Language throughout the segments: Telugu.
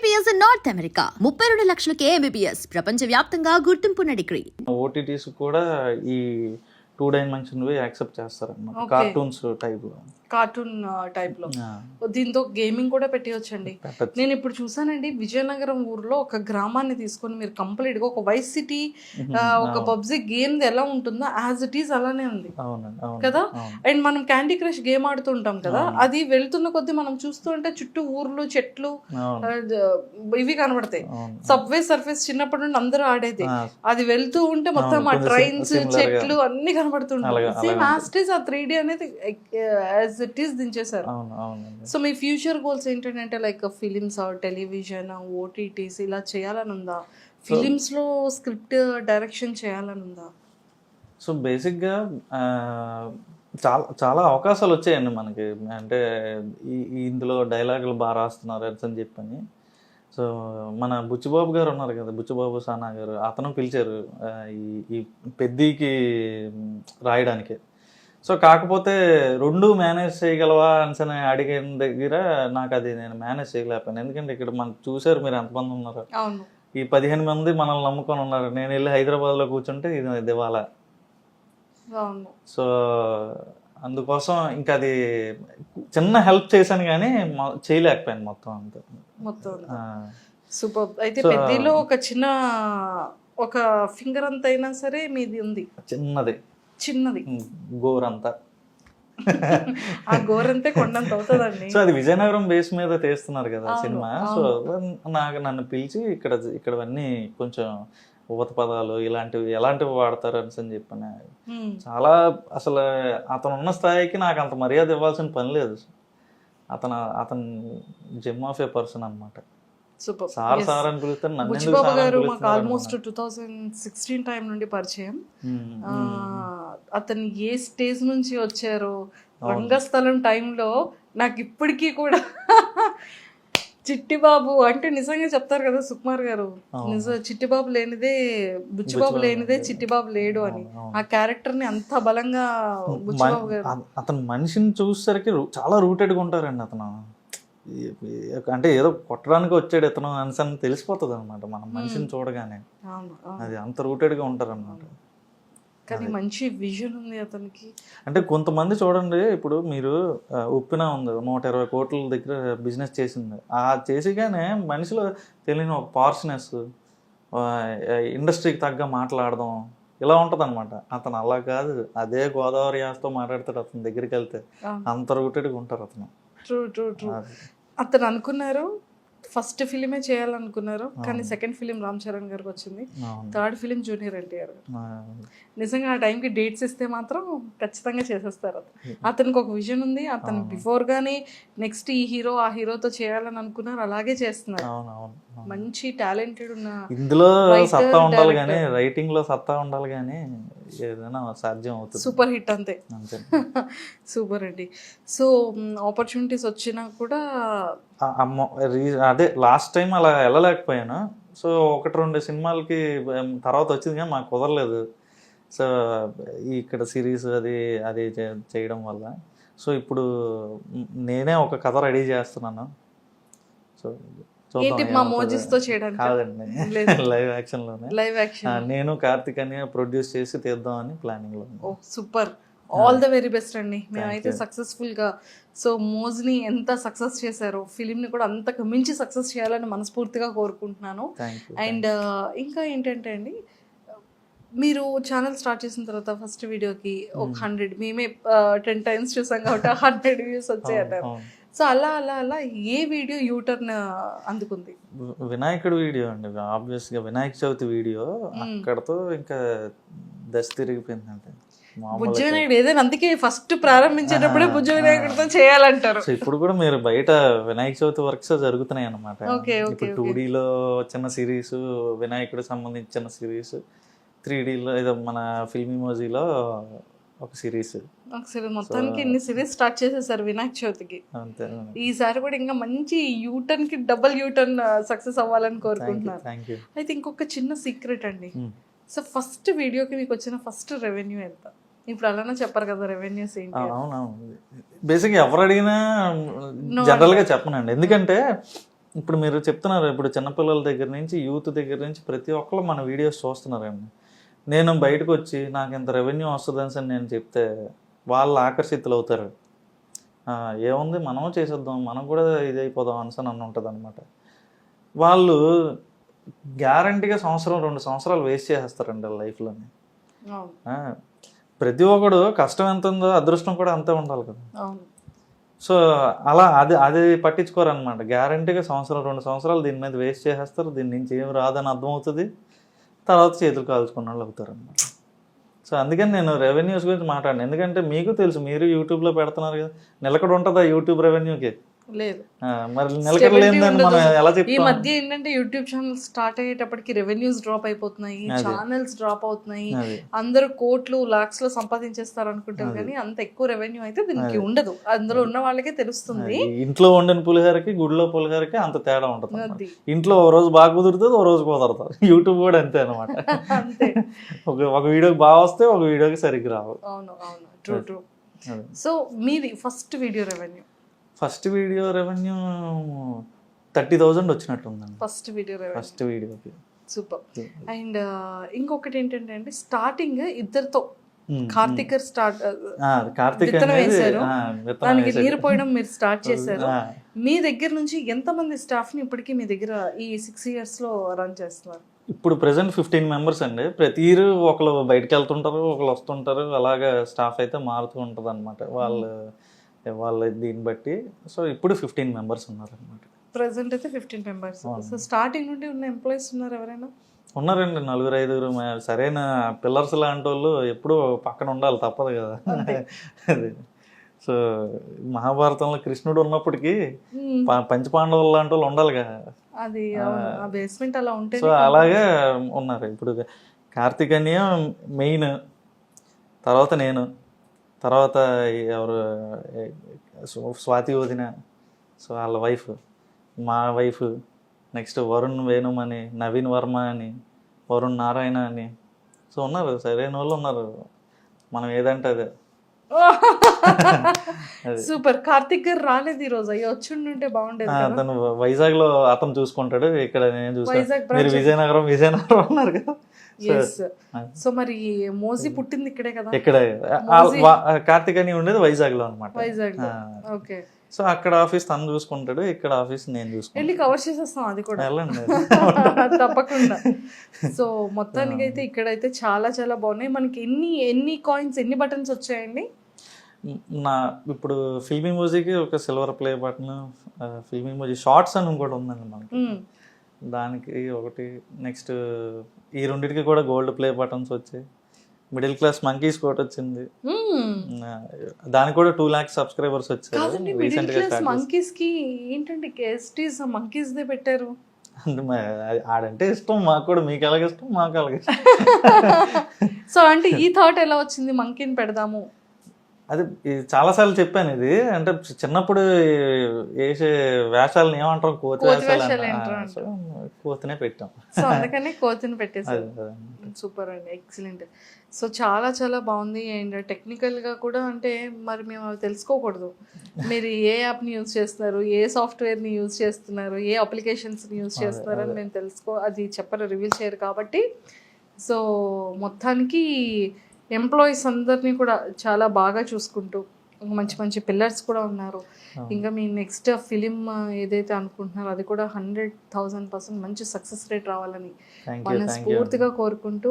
MBBS in North America 32 లక్షలకే MBBS ప్రపంచవ్యాప్తంగా గుర్తింపున్న డిగ్రీ. ఓటీటీస్ కూడా ఈ 2 డైమెన్షన్ యాక్సెప్ట్ చేస్తారన్నమాట, కార్టూన్స్ టైప్ లో దీంతో గేమింగ్ కూడా పెట్టవచ్చండి. నేను ఇప్పుడు చూసానండి, విజయనగరం ఊర్లో ఒక గ్రామాన్ని తీసుకొని మీరు కంప్లీట్ గా ఒక వైస్ సిటీ ఒక పబ్జి గేమ్ ఎలా ఉంటుందో యాజ్ ఇట్ ఈస్ అలానే ఉంది కదా. అండ్ మనం క్యాండీ క్రష్ గేమ్ ఆడుతుంటాం కదా, అది వెళ్తున్న కొద్దీ మనం చూస్తుంటే చుట్టూ ఊర్లు చెట్లు ఇవి కనబడతాయి. సబ్వే సర్ఫేస్ చిన్నప్పటి నుండి అందరూ ఆడేది, అది వెళ్తూ ఉంటే మొత్తం ఆ ట్రైన్స్ చెట్లు అన్ని కనబడుతుంటాయి. సేమ్ యాజ్ ఇట్ ఈస్ ఆ 3D అనేది యాజ్ ఇట్ ఈస్ దించేశారు. సో మీ ఫ్యూచర్ గోల్స్ ఏంటంటే లైక్ ఫిలిమ్స్ టెలివిజన్ ఓటీటీస్ ఇలా చేయాలని ఉందా? ఫిలిమ్స్ లో స్క్రిప్ట్ డైరెక్షన్ చేయాలని ఉందా? సో బేసిక్గా చాలా చాలా అవకాశాలు వచ్చాయండి మనకి. అంటే ఇందులో డైలాగులు బాగా రాస్తున్నారు అని చెప్పని. సో మన బుచ్చిబాబు గారు ఉన్నారు కదా, బుచ్చిబాబు సానా గారు, అతను పిలిచారు ఈ పెద్దీకి రాయడానికి. సో కాకపోతే 2 మేనేజ్ చేయగలవా అని అడిగిన దగ్గర నాకు అది నేను మేనేజ్ చేయలేకపోయాను. ఎందుకంటే ఇక్కడ మనకు చూసారు మీరు ఎంతమంది ఉన్నారు, ఈ 15 మంది మనల్ని నమ్ముకొని ఉన్నారు. నేను వెళ్ళి హైదరాబాద్లో కూర్చుంటే ఇది దివాలా. సో అందుకోసం ఇంకా అది చిన్న హెల్ప్ చేశాను కానీ చేయలేకపోయాను మొత్తం అంతా. సూపర్. అయితే పెద్దలో ఒక చిన్న ఒక ఫింగర్ అంత అయినా సరే మీది ఉంది, చిన్నది గోరంతా. ఆ గోరంతే కొండంత అవుతుందండి. సో అది విజయనగరం బేస్ మీద తీస్తున్నారు కదా సినిమా. సో నన్ను పిలిచి ఇక్కడవన్నీ కొంచెం ఉపత పదాలు ఎలాంటివి వాడతారు అని చెప్పాను. చాలా అసలు అతను ఉన్న స్థాయికి నాకు అంత మర్యాద ఇవ్వాల్సిన పని లేదు. అతను జెమ్ ఆఫ్ ఏ పర్సన్ అనమాట. సార్ అని పిలుస్తాను. బుచ్చిబాబు గారు మాకు ఆల్మోస్ట్ 2016 టైం నుండి పరిచయం. అతను ఏ స్టేజ్ నుంచి వచ్చారో రంగస్థలం టైంలో నాకు ఇప్పటికీ కూడా చిట్టిబాబు అంటే నిజంగా చెప్తారు కదా సుకుమార్ గారు, చిట్టిబాబు లేనిదే బుచ్చిబాబు లేనిదే చిట్టిబాబు లేడు అని. ఆ క్యారెక్టర్ ని అంత బలంగా బుచ్చిబాబు గారు. అతను మనిషిని చూసేసరికి చాలా రూటెడ్గా ఉంటారండి. అతను అంటే ఏదో కొట్టడానికి వచ్చాడు ఇతను అని తెలిసిపోతుంది అనమాట మనం మనిషిని చూడగానే. అది అంత రూటెడ్గా ఉంటారు అన్నమాట. కానీ మంచి విజన్ ఉంది అతనికి. అంటే కొంతమంది చూడండి, ఇప్పుడు మీరు ఉప్పిన ఉంది 120 కోట్ల దగ్గర బిజినెస్ చేసింది, ఆ చేసిగానే మనిషిలో తెలియని ఒక పార్స్నెస్, ఇండస్ట్రీకి తగ్గ మాట్లాడదాం ఇలా ఉంటుంది అనమాట. అతను అలా కాదు, అదే గోదావరి యాసతో మాట్లాడతాడు. అతని దగ్గరికి వెళ్తే అంత రూటెడ్గా ఉంటారు అతను. ట్రూ. అతను అనుకున్నారు ఫస్ట్ ఫిలిమే చేయాలనుకున్నారు, కానీ సెకండ్ ఫిలిం రామ్ చరణ్ గారికి వచ్చింది, థర్డ్ ఫిలిం జూనియర్ ఎన్టీఆర్ గారు. నిజంగా ఆ టైంకి డేట్స్ ఇస్తే మాత్రం ఖచ్చితంగా చేసేస్తారు. అతనికి ఒక విజన్ ఉంది. అతను బిఫోర్ గానీ నెక్స్ట్ ఈ హీరో ఆ హీరోతో చేయాలని అనుకున్నారు, అలాగే చేస్తున్నారు. మంచి టాలెంటెడ్ ఉన్న ఇందులో సత్తా ఉండాలి కానీ, రైటింగ్ లో సత్తా ఉండాలి కానీ ఏదైనా సాధ్యం అవుతుంది. సూపర్ హిట్ అంతే. సూపర్ అండి. సో ఆపర్చునిటీస్ వచ్చినా కూడా అదే లాస్ట్ టైం అలా వెళ్ళలేకపోయాను. సో 1-2 సినిమాలకి తర్వాత వచ్చింది కానీ మాకు కుదరలేదు. సో ఇక్కడ సిరీస్ అది చేయడం వల్ల సో ఇప్పుడు నేనే ఒక కథ రెడీ చేస్తున్నాను. సో కాదండి, లైవ్ యాక్షన్ నేను కార్తిక్ అని ప్రొడ్యూస్ చేసి తీద్దామని ప్లానింగ్ లో. Super. All the very best అండి. మేమైతే సక్సెస్ఫుల్ గా సో మోజ్ని ఎంత సక్సెస్ చేశారో ఫిలింని కూడా అంతకు మించి సక్సెస్ చేయాలని మనస్ఫూర్తిగా కోరుకుంటున్నాను. అండ్ ఇంకా ఏంటంటే అండి, మీరు ఛానల్ స్టార్ట్ చేసిన తర్వాత ఫస్ట్ వీడియోకి ఒక 100, మేమే 10 times చూసాం కాబట్టి 100 views వచ్చాయన్నారు. సో అలా అలా అలా ఏ వీడియో యూటర్న్ అందుకుంది? వినాయకుడు వీడియో అండి. ఆబ్వియస్ గా వినాయక చవితి వీడియో అక్కడతో ఇంకా దశ తిరిగిపోయింది. అంటే బుజ్జ వినాయకుడు ఏదైనా అందుకే ఫస్ట్ ప్రారంభించేటప్పుడే బుజ్జ వినాయకుడితో చేయాలంటారు. ఇప్పుడు కూడా మీరు బయట వినాయక చవితి వర్క్స్ జరుగుతున్నాయి అన్నమాట. ఇప్పుడు 2Dలో చిన్న సిరీస్, వినాయకుడికి సంబంధించిన సిరీస్, 3Dలో ఏదో మన ఫిల్మ్ ఇమోజీలో ఒక సిరీస్. మొత్తానికి ఇన్ని సిరీస్ స్టార్ట్ చేసేసారు వినాయక చవితికి. ఈసారి కూడా ఇంకా మంచి యూటర్న్ కి డబుల్ యూటర్న్ సక్సెస్ అవ్వాలని కోరుకుంటున్నాను. అయితే ఇంకొక చిన్న సీక్రెట్ అండి. సో ఫస్ట్ వీడియోకి మీకు వచ్చిన ఫస్ట్ రెవెన్యూ ఎంత? ఇప్పుడు అలానే చెప్పరు కదా రెవెన్యూస్ ఏంటి? అవునవును, బేసిక్గా ఎవరు అడిగినా జనరల్గా చెప్పనండి. ఎందుకంటే ఇప్పుడు మీరు చెప్తున్నారు, ఇప్పుడు చిన్నపిల్లల దగ్గర నుంచి యూత్ దగ్గర నుంచి ప్రతి ఒక్కరు మన వీడియోస్ చూస్తున్నారండి. నేను బయటకు వచ్చి నాకు ఇంత రెవెన్యూ వస్తుందని నేను చెప్తే వాళ్ళు ఆకర్షితులు అవుతారు. ఏముంది మనం చేసేద్దాం, మనం కూడా ఇది అయిపోదాం అని ఉంటుంది అనమాట. వాళ్ళు గ్యారంటీగా 1-2 సంవత్సరాలు వేస్ట్ చేసేస్తారండి వాళ్ళ లైఫ్లోని. ప్రతి ఒక్కడు కష్టం ఎంత ఉందో అదృష్టం కూడా అంతే ఉండాలి కదా. సో అలా అది పట్టించుకోరు అనమాట. గ్యారంటీగా 1-2 సంవత్సరాలు దీని మీద వేస్ట్ చేసేస్తారు, దీని నుంచి ఏం రాదని అర్థమవుతుంది, తర్వాత చేతులు కాల్చుకున్న వాళ్ళు అవుతారు అనమాట. సో అందుకని నేను రెవెన్యూస్ గురించి మాట్లాడాను. ఎందుకంటే మీకు తెలుసు, మీరు యూట్యూబ్లో పెడుతున్నారు కదా, నిలకడ ఉంటుందా యూట్యూబ్ రెవెన్యూకి? లేదు. మరి నిలకడ లేదని మనం ఎలా చెప్తాం? ఈ మధ్య ఏంటంటే యూట్యూబ్ ఛానల్ స్టార్ట్ అయ్యేటప్పటికి రెవెన్యూస్ డ్రాప్ అయిపోతున్నాయి, ఛానల్స్ డ్రాప్ అవుతున్నాయి, అందరూ కోట్లు లాక్స్ లో సంపాదించేస్తారు అనుకుంటారు, కానీ అంత ఎక్కువ రెవెన్యూ అయితే దీనికి ఉండదు. అందులో ఉన్న వాళ్ళకే తెలుస్తుంది. ఇంట్లో వండిన పులిహోరకి గుడిలో పులిహోరకి అంత తేడా ఉంటుంది. ఇంట్లో ఓ రోజు బాగా కుదురుతుంది, ఓ రోజు కుదరదు. యూట్యూబ్ కూడా అంతే అనమాట. అంతే, ఒక వీడియోకి బాగా వస్తే ఒక వీడియోకి సరిగ్గా రావు. అవును అవును, ట్రూ ట్రూ. సో మీది first video revenue? First video revenue 30,000 వచ్చినట్టు ఉందండి. ఫస్ట్ వీడియోకి. సూపర్. అండ్ ఇంకొకటి ఏంటంటే అండి, స్టార్టింగ్ ఇద్దరితో కార్తిక్ వేశారు, దానికి నీరు పోయడం మీరు స్టార్ట్ చేశారు. మీ దగ్గర నుంచి ఎంతమంది స్టాఫ్ ని ఇప్పటికీ మీ దగ్గర ఈ 6 years లో రన్ చేస్తున్నారు? ఇప్పుడు ప్రెసెంట్ 15 members అండి. ప్రతి ఇయర్ ఒకళ్ళు బయటకు వెళ్తుంటారు, ఒకళ్ళు వస్తుంటారు, అలాగా స్టాఫ్ అయితే మారుతూ ఉంటుంది అనమాట వాళ్ళ దీన్ని బట్టి. సో ఇప్పుడు 15 members ఉన్నారు అనమాట. ప్రెసెంట్ అయితే 15 members. సో స్టార్టింగ్ నుండి ఉన్న ఎంప్లాయీస్ ఉన్నారు ఎవరైనా? ఉన్నారండి, 4-5. సరైన పిల్లర్స్ లాంటి వాళ్ళు ఎప్పుడూ పక్కన ఉండాలి, తప్పదు కదా. అది సో మహాభారతంలో కృష్ణుడు ఉన్నప్పటికీ పంచపాండవులు లాంటి వాళ్ళు ఉండాలి కదా, అది బేస్మెంట్ అలా ఉంటే. సో అలాగే ఉన్నారు. ఇప్పుడు కార్తిక్ అన్నయ్య మెయిన్, తర్వాత నేను, తర్వాత ఎవరు స్వాతి వదిన, సో వాళ్ళ వైఫ్, మా వైఫ్, నెక్స్ట్ వరుణ్ వేణుమ్ అని, నవీన్ వర్మ అని, వరుణ్ నారాయణ అని. సో ఉన్నారు, సరైన వాళ్ళు ఉన్నారు. మనం ఏదంటే అదే. సూపర్. కార్తిక్ గారు రాలేదు ఈ రోజు, అయ్యో వచ్చి బాగుండేది. అతను వైజాగ్ లో అతను చూసుకుంటాడు, ఇక్కడ నేను చూసుకుంటాను. మీరు విజయనగరం ఉన్నారు కదా. సో మరి మోజీ పుట్టింది ఇక్కడే కదా? ఇక్కడ కార్తిక్ అని ఉండేది వైజాగ్ లో అనమాట. వైజాగ్. ఓకే. సో అక్కడ ఆఫీస్ తను చూసుకుంటాడు, ఇక్కడ ఆఫీస్ నేను చూసుకుంటాను. వెళ్ళి కవర్ చేసేస్తాం అది కూడా తప్పకుండా. సో మొత్తానికి అయితే ఇక్కడైతే చాలా చాలా బాగున్నాయి. మనకి ఎన్ని కాయిన్స్, ఎన్ని బటన్స్ వచ్చాయండి? ఇప్పుడు ఫిల్మీ మ్యూజిక్ ఒక silver play button, Filmy Music shorts అని ఇంకోటి ఉందండి మనకి, దానికి ఒకటి. నెక్స్ట్ ఈ రెండింటికి కూడా గోల్డ్ ప్లే బటన్స్ వచ్చాయి. మిడిల్ క్లాస్ మంకీస్ కోట్ వచ్చింది, దానికి కూడా 2 lakhs సబ్స్క్రైబర్స్ వచ్చారు రీసెంట్ గా. మంకీస్ కి ఏంటంటే కేస్టీస్ మంకీస్ దే పెట్టారు. ఆడంటే ఇష్టం మాకు కూడా, మీకు ఎలాగ ఇష్టం మాకు అలాగే. సో అంటే ఈ థాట్ ఎలా వచ్చింది మంకీని పెడదాము? అది చాలాసార్లు చెప్పాను. ఇది అంటే చిన్నప్పుడు వేసే వేషాలను ఏమంటారు, కోతి వేషాలు, కోతినే పెట్టాం. సో అందుకని కోతిని పెట్టేసారు. సూపర్ అండి, ఎక్సలెంట్. సో చాలా చాలా బాగుంది. అండ్ టెక్నికల్గా కూడా అంటే మరి మేము అవి తెలుసుకోకూడదు, మీరు ఏ యాప్ని యూజ్ చేస్తున్నారు, ఏ సాఫ్ట్వేర్ని యూజ్ చేస్తున్నారు, ఏ అప్లికేషన్స్ని యూజ్ చేస్తున్నారు అని మేము అది చెప్పరు, రివీల్ చేయరు కాబట్టి. సో మొత్తానికి ఎంప్లాయీస్ అందరినీ కూడా చాలా బాగా చూసుకుంటూ మంచి మంచి పిల్లర్స్ కూడా ఉన్నారు. ఇంకా మీ నెక్స్ట్ ఫిలిం ఏదైతే అనుకుంటున్నారో అది కూడా 100,000% మంచి సక్సెస్ రేట్ రావాలని మనస్ఫూర్తిగా కోరుకుంటూ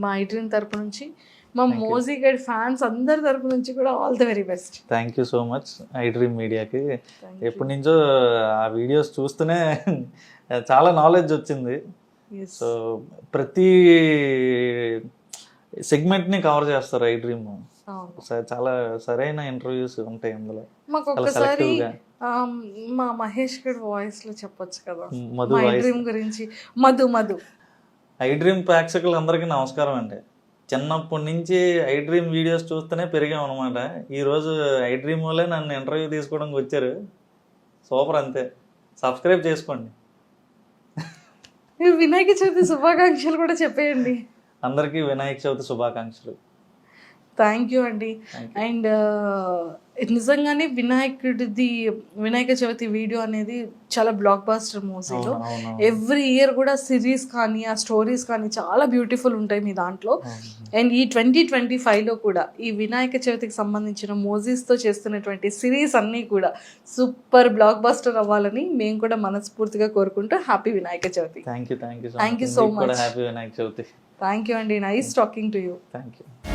మా ఐడ్రీమ్ తరపు నుంచి, మా మోజీ గైడ్ ఫ్యాన్స్ అందరి తరపు నుంచి కూడా all the very best. Thank you so much iDream మీడియాకి. ఎప్పటి నుంచో ఆ వీడియోస్ చూస్తూనే చాలా నాలెడ్జ్ వచ్చింది. సో ప్రతి సెగ్మెంట్ని కవర్ చేస్తారు ఐడ్రీమ్. చాలా సరైన ఇంటర్వ్యూస్ ఉంటాయి అందులో. మాకు ఒకసారి మా మహేష్ గడ్ వాయిస్ లో చెప్పొచ్చు కదా ఐడ్రీమ్ గురించి. మధు ఐడ్రీమ్ ప్రేక్షకులు అందరికీ నమస్కారం అండి. చిన్నప్పటి నుంచి ఐడ్రీమ్ వీడియోస్ చూస్తూనే పెరిగాం అనమాట. ఈరోజు ఐడ్రీమ్ వాళ్ళే నన్ను ఇంటర్వ్యూ తీసుకోవడానికి వచ్చారు. సూపర్, అంతే. సబ్స్క్రైబ్ చేసుకోండి. వినాయక చవితి శుభాకాంక్షలు కూడా చెప్పేయండి అందరికీ. వినాయక చవితి శుభాకాంక్షలు. థ్యాంక్ యూ అండి. అండ్ నిజంగానే వినాయక చవితి వీడియో అనేది చాలా బ్లాక్ బాస్టర్ మూవీలో. ఎవ్రీ ఇయర్ కూడా సిరీస్ కానీ ఆ స్టోరీస్ కానీ చాలా బ్యూటిఫుల్ ఉంటాయి మీ దాంట్లో. అండ్ ఈ 2025లో కూడా ఈ వినాయక చవితికి సంబంధించిన మోజీస్తో చేస్తున్నటువంటి సిరీస్ అన్నీ కూడా సూపర్ బ్లాక్ బాస్టర్ అవ్వాలని మేము కూడా మనస్ఫూర్తిగా కోరుకుంటూ happy Vinayaka Chavithi. Thank you Thank you so much. Happy Vinayaka Chavithi. Thank you అండి. Nice talking to you. Thank you.